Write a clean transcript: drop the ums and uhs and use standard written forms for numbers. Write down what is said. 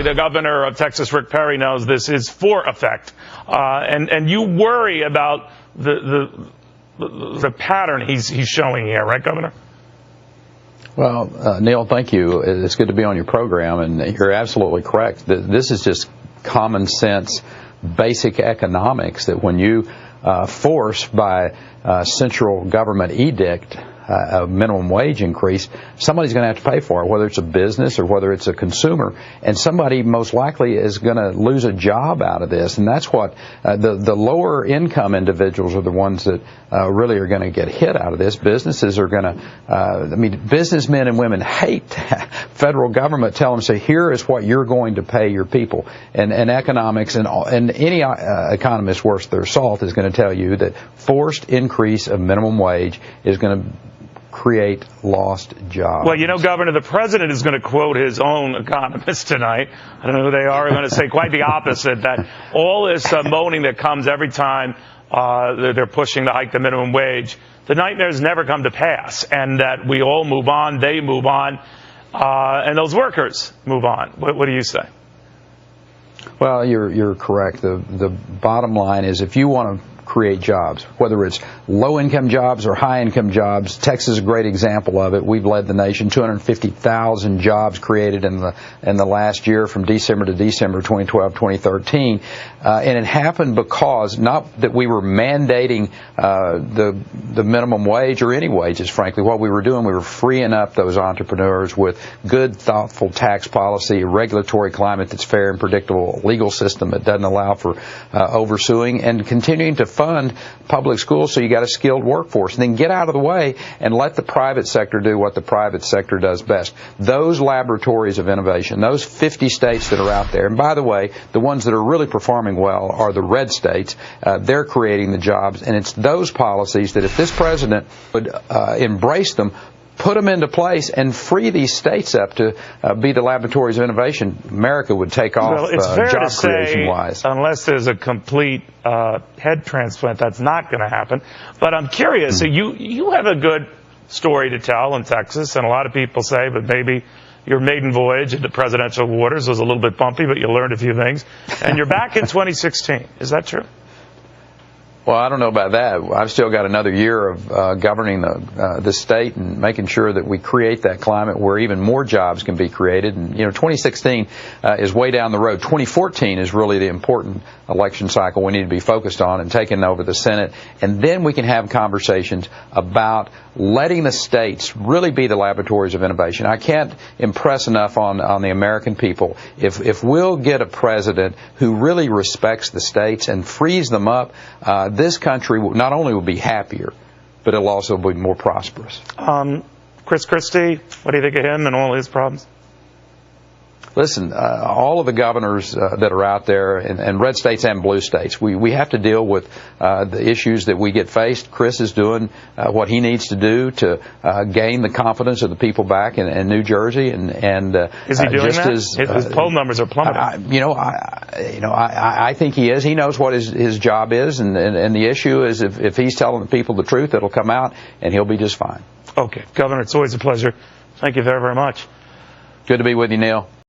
The governor of Texas, Rick Perry, knows this is for effect, and you worry about the pattern he's showing here, right, Governor? Well, Neil, thank you. It's good to be on your program, and you're absolutely correct. This is just common sense, basic economics, that when you force by central government edict a minimum wage increase, somebody's going to have to pay for it, whether it's a business or whether it's a consumer, and somebody most likely is going to lose a job out of this. And that's what the lower income individuals are the ones that really are going to get hit out of this. Businesses are going to, businessmen and women hate federal government telling them, say, here is what you're going to pay your people. And economics and any economist worth their salt is going to tell you that forced increase of minimum wage is going to create lost jobs. Well, you know, Governor, the president is going to quote his own economists tonight. I don't know who they are. They're going to say quite the opposite, that all this moaning that comes every time they're pushing to hike the minimum wage, the nightmares never come to pass, and that we all move on, they move on, and those workers move on. What do you say? Well, you're correct. The bottom line is, if you want to create jobs, whether it's low-income jobs or high-income jobs. Texas is a great example of it. We've led the nation. 250,000 jobs created in the last year, from December to December 2012, 2013, and it happened because, not that we were mandating the minimum wage or any wages. Frankly, what we were doing, we were freeing up those entrepreneurs with good, thoughtful tax policy, a regulatory climate that's fair and predictable, a legal system that doesn't allow for oversuing, and continuing to fund public schools so you got a skilled workforce. And then get out of the way and let the private sector do what the private sector does best. Those laboratories of innovation, those 50 states that are out there, and by the way, the ones that are really performing well are the red states. They're creating the jobs, and it's those policies that, if this president would embrace them, put them into place, and free these states up to be the laboratories of innovation, America would take off. Well, it's fair job to say, creation-wise. unless there's a complete head transplant, that's not going to happen. But I'm curious, so you have a good story to tell in Texas, and a lot of people say that maybe your maiden voyage into presidential waters was a little bit bumpy, but you learned a few things. And you're back in 2016. Is that true? Well, I don't know about that. I've still got another year of governing the state and making sure that we create that climate where even more jobs can be created. And, 2016 is way down the road. 2014 is really the important election cycle we need to be focused on, and taking over the Senate. And then we can have conversations about letting the states really be the laboratories of innovation. I can't impress enough on the American people. If we'll get a president who really respects the states and frees them up, this country not only will be happier, but it'll also be more prosperous. Chris Christie, what do you think of him and all his problems? Listen, all of the governors that are out there, and red states and blue states, we have to deal with the issues that we get faced. Chris is doing what he needs to do to gain the confidence of the people back in New Jersey, and is he doing that? His poll numbers are plummeting. I think he is. He knows what his job is, and the issue is, if he's telling the people the truth, it'll come out, and he'll be just fine. Okay, Governor, it's always a pleasure. Thank you very, very much. Good to be with you, Neil.